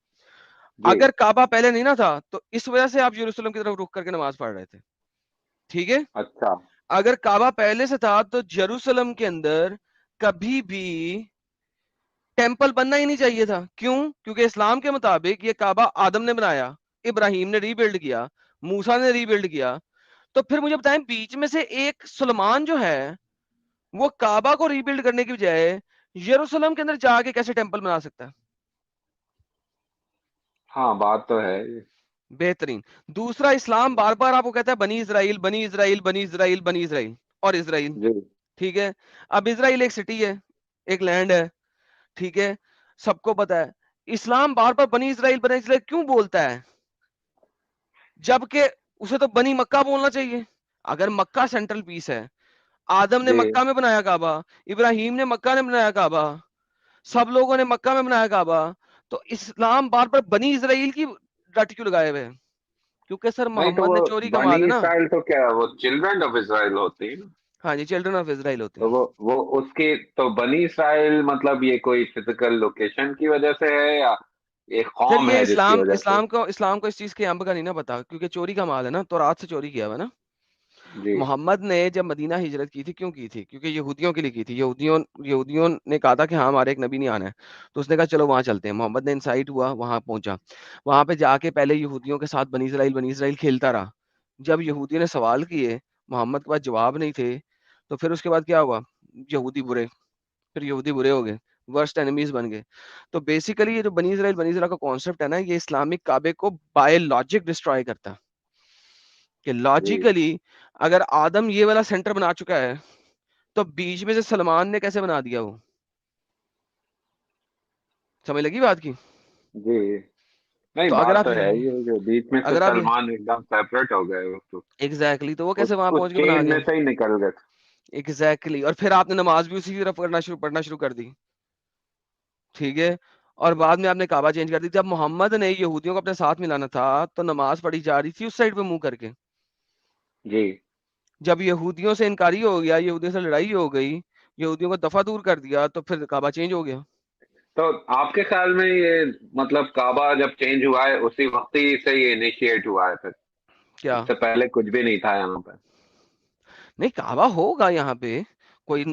जी अगर काबा पहले नहीं ना था तो इस वजह से आप यरूशलेम की तरफ रुक करके नमाज पढ़ रहे थे, ठीक है? अच्छा अगर काबा पहले से था तो यरूशलेम के अंदर कभी भी टेंपल बनना ही नहीं चाहिए था। क्यों? क्योंकि इस्लाम के मुताबिक ये काबा आदम ने बनाया, इब्राहिम ने रीबिल्ड किया, मूसा ने रीबिल्ड किया। तो फिर मुझे बताएं, बीच में से एक सुलेमान जो है वो काबा को रीबिल्ड करने की बजाय यरूशलेम के अंदर जाके कैसे टेंपल बना सकता है? हाँ बात तो है ये। बेहतरीन। दूसरा, इस्लाम बार बार आपको कहता है बनी इजराइल, बनी इजराइल, बनी इजराइल, बनी इजराइल और इजराइल, जी ठीक है? अब इजराइल एक सिटी है, एक लैंड है, ठीक है, सबको पता है। इस्लाम बार बार बनी इजराइल क्यों बोलता है, जबकि उसे तो बनी मक्का बोलना चाहिए? अगर मक्का सेंट्रल पीस है, आदम ने जी मक्का में बनाया काबा, इब्राहिम ने मक्का में बनाया काबा, सब लोगों ने मक्का में बनाया काबा, तो इस्लाम बार बार बनी इजराइल की रट क्यों लगाए हुए हैं? क्योंकि सर नहीं तो मोहम्मद वो ने चोरी का बनी माल है ना। इसराइल तो क्या वो चिल्ड्रन ऑफ इसराइल होती है ना। हाँ जी, चिल्ड्रन ऑफ इजराइल होते तो हैं। वो उसकी तो बनी इसराइल मतलब ये कोई फिजिकल लोकेशन की वजह से है या एक सर कौम ये है जिसकी इस्लाम वजह से। इस्लाम को इस चीज के अंब का नहीं ना पता, क्योंकि चोरी का माल है ना, तो रात से चोरी किया हुआ है ना। जी मोहम्मद ने जब मदीना हिजरत की थी, क्यों की थी? क्योंकि यहूदियों के लिए की थी। यहूदियों यहूदियों ने कहा था कि हाँ हमारे एक नबी नहीं आना है, तो उसने कहा चलो वहां चलते हैं। मोहम्मद ने इंसाइट हुआ, वहां पहुंचा, वहां पे जाके पहले यहूदियों के साथ बनी इसराइल खेलता रहा। जब यहूदियों ने सवाल किए, मोहम्मद के पास जवाब नहीं थे, तो फिर उसके बाद क्या हुआ? यहूदी बुरे, फिर यहूदी बुरे हो गए, वर्स्ट एनिमीज बन गए। तो बेसिकली ये जो बनी इसराइल का कॉन्सेप्ट है ना, ये इस्लामिक काबे को बाय लॉजिक डिस्ट्रॉय करता है। कि जी लॉजिकली अगर आदम ये वाला सेंटर बना चुका है, तो बीच में से सलमान ने कैसे बना दिया वो? समझ लगी बात की? जी नहीं तो अगर बात आप तो है ये जो बीच में से अगर आप ये सलमान एकदम सेपरेट हो गए वो तो एग्जैक्टली तो वो कैसे वहां उस पहुंच के बना चेन में दिया? से ही निकल गए। एग्जैक्टली और फिर आपने नमाज भी उसी की तरफ पढ़ना शुरू कर दी, ठीक है? और बाद में आपने काबा चेंज कर दी। जब मोहम्मद ने यहूदियों को अपने साथ मिलाना था तो नमाज पढ़ी जा रही थी उस साइड पे मुंह करके। जी जब यहूदियों से इनकारी हो गया, यहूदियों से लड़ाई हो गई, यहूदियों को दफा दूर कर दिया, तो फिर काबा चेंज हो गया। तो आपके ख्याल में ये मतलब काबा जब चेंज हुआ है उसी वक्त ही से ये इनिशिएट हुआ है फिर क्या? इससे पहले कुछ भी नहीं था यहाँ पे। नहीं, काबा होगा यहाँ पे कोई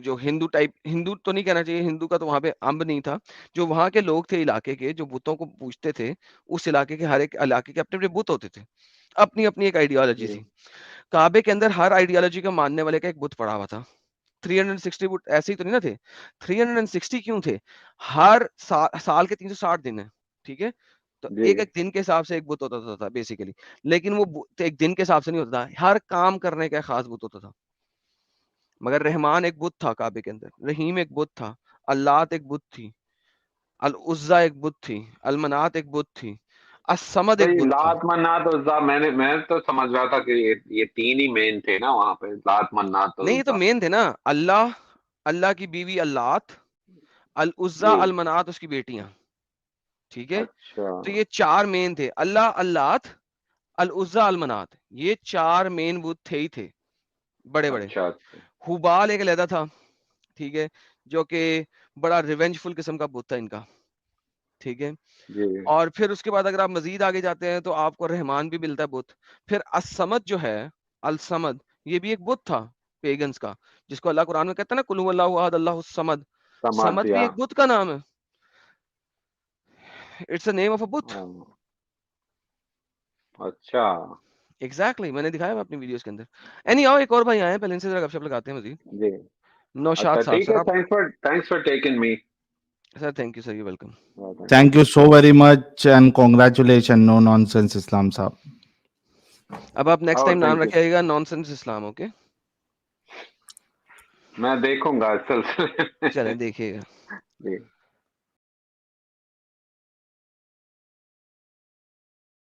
जो हिंदू टाइप, हिंदू तो नहीं कहना चाहिए, हिंदू का तो वहां पे अंब नहीं था। जो वहां के लोग थे इलाके के, जो बुतों को पूजते थे, उस इलाके के हर एक इलाके के अपने अपने बुत होते थे, अपनी अपनी एक आइडियोलॉजी जी थी। काबे के अंदर हर आइडियोलॉजी का मानने वाले का एक बुत पड़ा हुआ था। 360 बुत ऐसे ही तो नहीं ना थे? 360 क्यों थे? हर साल के 360 दिन है, ठीक है? तो जी एक एक दिन के हिसाब से एक बुत होता था बेसिकली। लेकिन वो बुत एक दिन के हिसाब से नहीं होता था, हर काम करने का एक खास बुत होता था। मगर रहमान एक बुत था काबे के अंदर, रहीम एक बुत था, अल्लात एक बुत थी, अल उज्जा एक बुत थी, अल मनात एक बुत थी, असमद तो एक ये बुत था। लात मन्नात उज्जा मैं तो समझ रहा था कि ये तीन ही मेन थे ना वहां पे लात मन्नात और नहीं, ये तो उज्जा। मेन थे ना। अल्लाह, अल्लाह की बीवी अल्लात, अल उज्जा जी अल मनात उसकी बेटियां, ठीक है? अच्छा तो ये चार मेन थे, अल्लाह, अल्लात, अल उज्जा, अल मनात, ये चार मेन बुत थे ही थे, बड़े बड़े। अच्छा अच्छा हुबाल एक अलहदा था, ठीक है, जो कि बड़ा रिवेंजफुल किस्म का बुत था इनका, ठीक है? जी और फिर उसके बाद अगर आप मजीद आगे जाते हैं तो आपको रहमान भी मिलता है बुत। फिर असमद जो है, अल समद, ये भी एक बुत था पेगन्स का, जिसको अल्लाह कुरान में कहता है ना, कुल हुवल्लाहु अहद अल्लाहु समद। समझ समद भी दिया। एक बुत का नाम है, it's a name of a बुत। हाँ, अच्छा एग्जैक्टली मैंने दिखाया हुआ अपनी वीडियोस के अंदर। एनी आओ, एक और भाई आए हैं, पहले इनसे जरा गपशप लगाते हैं मजीद। जी नौशाद अच्छा साहब ठीक सर है आप। Thanks for taking me. Sir thank you sir, you welcome. Thank you so very much and congratulation, no nonsense Islam साहब। अब आप नेक्स्ट ओह टाइम नाम थैंक यू रखिएगा नॉनसेंस इस्लाम, ओके? मैं देखूंगा इस सिलसिले में। चलें देखिएगा। जी